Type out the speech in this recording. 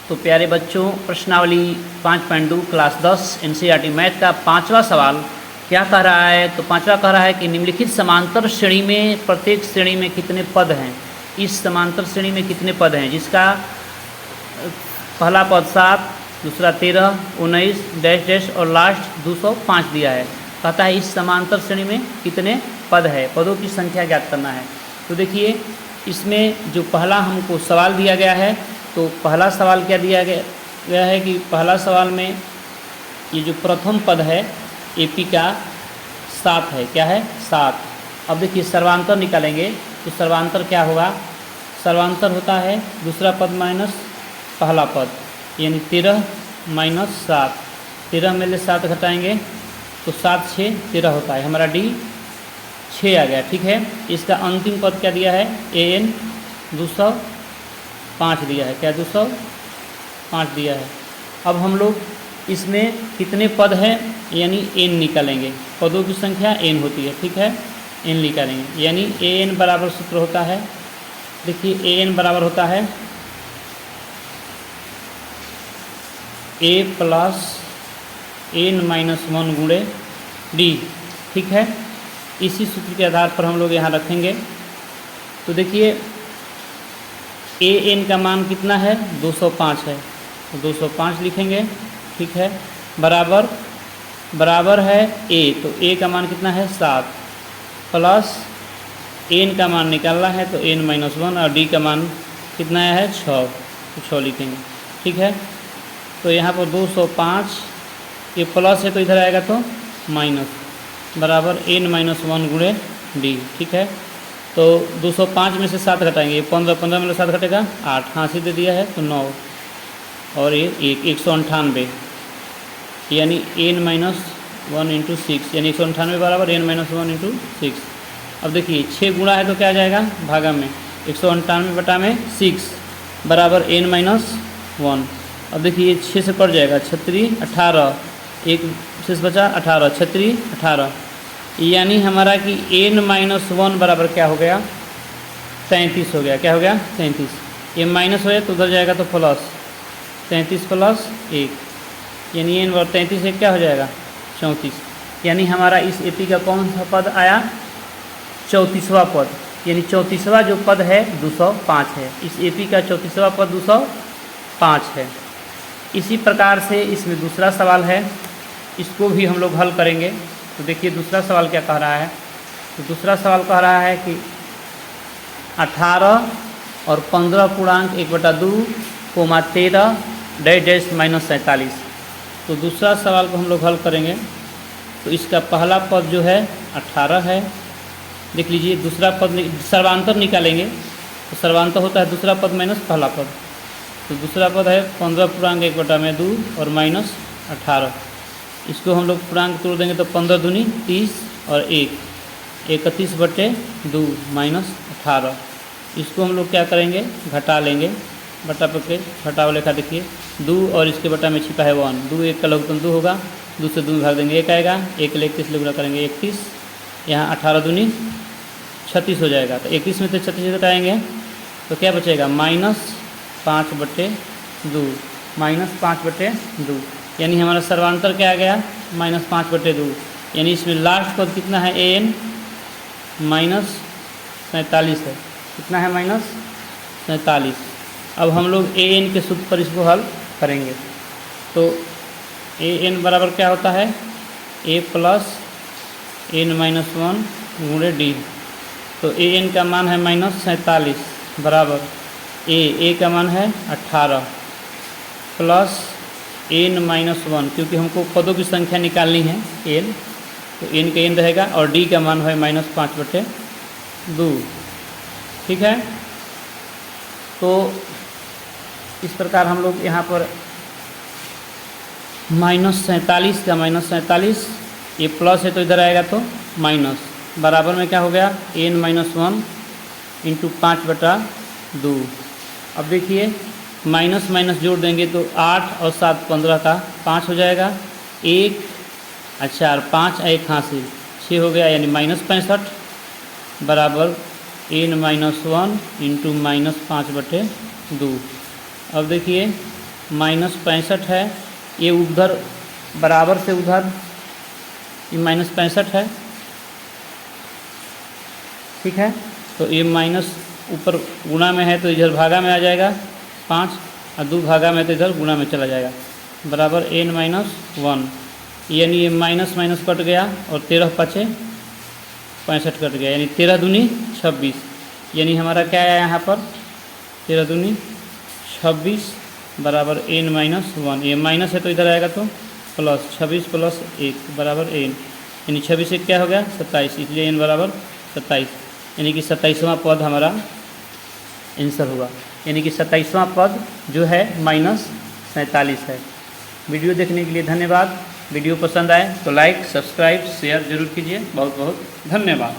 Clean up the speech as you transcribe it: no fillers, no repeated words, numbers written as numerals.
तो प्यारे बच्चों, प्रश्नावली 5.2 क्लास 10 एनसीईआरटी मैथ का पांचवा सवाल क्या कह रहा है। तो पांचवा कह रहा है कि निम्नलिखित समांतर श्रेणी में प्रत्येक श्रेणी में कितने पद हैं। इस समांतर श्रेणी में कितने पद हैं, जिसका पहला पद 7, दूसरा 13, 19 डैश डैश और लास्ट 205 दिया है। कहता है इस समांतर श्रेणी में कितने पद है, पदों की संख्या ज्ञात करना है। तो देखिए, इसमें जो पहला हमको सवाल दिया गया है, तो पहला सवाल क्या दिया गया है कि पहला सवाल में ये जो प्रथम पद है एपी का 7 है। क्या है? 7। अब देखिए सर्वांतर निकालेंगे तो सर्वांतर क्या होगा? सर्वांतर होता है दूसरा पद माइनस पहला पद, यानी 13 माइनस 7। 13 में से 7 घटाएंगे तो 7 6 13 होता है। हमारा डी 6 आ गया। ठीक है, इसका अंतिम पद क्या दिया है? an 205 दिया है। क्या 205 दिया है। अब हम लोग इसमें कितने पद हैं यानी n निकालेंगे। पदों की संख्या n होती है। ठीक है, n निकालेंगे यानी an बराबर सूत्र होता है। देखिए an बराबर होता है a प्लस n माइनस 1 गुणे डी। ठीक है, इसी सूत्र के आधार पर हम लोग यहाँ रखेंगे। तो देखिए an का मान कितना है? 205 है, तो 205 लिखेंगे। ठीक है, बराबर है a, तो a का मान कितना है? 7 प्लस n का मान निकालना है तो n माइनस 1 और d का मान कितना है? 6, तो 6 लिखेंगे। ठीक है, तो यहाँ पर 205 ये प्लस है तो इधर आएगा तो माइनस, बराबर n माइनस 1 गुणे डी। ठीक है, तो 205 में से 7 घटाएंगे, 15 में से 7 घटेगा 8, हाँ सीधे दिया है तो 9 और ये 198 यानी n माइनस 1 इंटू 6, यानी 198 बराबर n माइनस 1 इंटू 6। अब देखिए 6 गुणा है तो क्या आ जाएगा? भागा में 198 बटा में 6 बराबर n माइनस 1। अब देखिए 6 से कट जाएगा, 36 18, एक शेष बचा 18, 36 18, यानी हमारा कि n माइनस 1 बराबर क्या हो गया? 37 हो गया। क्या हो गया? 37। ये माइनस हो जाए तो उधर जाएगा तो प्लस, 37 प्लस 1 यानी n बराबर 33 से क्या हो जाएगा? 34। यानी हमारा इस एपी का कौन सा पद आया? 34वां पद, यानी 34वां जो पद है 205 है। इस एपी का 34वां पद 205 है। इसी प्रकार से इसमें दूसरा सवाल है, इसको भी हम लोग हल करेंगे। तो देखिए दूसरा सवाल क्या कह रहा है। तो दूसरा सवाल कह रहा है कि 18 और 15 पूर्णांक 1/2 कोमा 13 डैश डैश माइनस 47। तो दूसरा सवाल को हम लोग हल करेंगे। तो इसका पहला पद जो है 18 है। देख लीजिए दूसरा पद सर्वांतर निकालेंगे तो सर्वांतर होता है दूसरा पद माइनस पहला पद। तो दूसरा पद है 15 पूर्णांक 1/2 और माइनस 18। इसको हम लोग पूर्णांक तोड़ देंगे तो 15 दूनी 30 और 1 31/2 माइनस 18। इसको हम लोग क्या करेंगे? घटा लेंगे। बटा पके घटाव लेखा देखिए 2 और इसके बटा में छिपा है 1। 2 1 का लघुत्तम 2 होगा, 2 से 2 में भाग देंगे 1 आएगा, 1 ले 31 गुणा करेंगे 31, यहाँ 18 दूनी 36 हो जाएगा। तो 31 में से 36 घटाएँगे तो क्या बचेगा? माइनस 5/2, माइनस 5/2 यानी हमारा सर्वांतर क्या आ गया? माइनस 5/2। यानी इसमें लास्ट पद कितना है? an माइनस 47 है। कितना है? माइनस 47। अब हम लोग an के सूत्र पर इसको हल करेंगे। तो an बराबर क्या होता है? a प्लस n माइनस 1 गुणे डी। तो an का मान है माइनस 47 बराबर a का मान है 18 प्लस n माइनस 1, क्योंकि हमको पदों की संख्या निकालनी है n, तो n का n रहेगा और d का मान है माइनस 5/2। ठीक है, तो इस प्रकार हम लोग यहाँ पर माइनस 47 का माइनस 47, ये प्लस है तो इधर आएगा तो माइनस, बराबर में क्या हो गया? n minus 1 into 5/2। अब देखिए माइनस माइनस जोड़ देंगे तो 8 और 7 15 का 5 हो जाएगा, 1 अच्छा और 5 1 हासिल 6 हो गया, यानी माइनस 65 बराबर n माइनस 1 इंटू माइनस 5/2। अब देखिए -65 है, ये उधर बराबर से उधर ये -65 है, ठीक है। तो ये माइनस ऊपर गुणा में है तो इधर भागा में आ जाएगा 5 और 2 भागा में तो इधर गुणा में चला जाएगा, बराबर n-1, यानी ये माइनस माइनस कट गया और 13 पचे 65 कट गया, यानी 13 दूनी 26, यानी हमारा क्या आया यहाँ पर 13 दूनी 26 बराबर n-1, ये माइनस है तो इधर आएगा तो प्लस 26 + 1 बराबर n, यानी 26 से क्या हो गया 27, इसलिए n बराबर 27, यानी कि 27वां पद हमारा आंसर होगा, यानी कि 27वां पद जो है -47 है। वीडियो देखने के लिए धन्यवाद। वीडियो पसंद आए तो लाइक, सब्सक्राइब, शेयर जरूर कीजिए। बहुत बहुत धन्यवाद।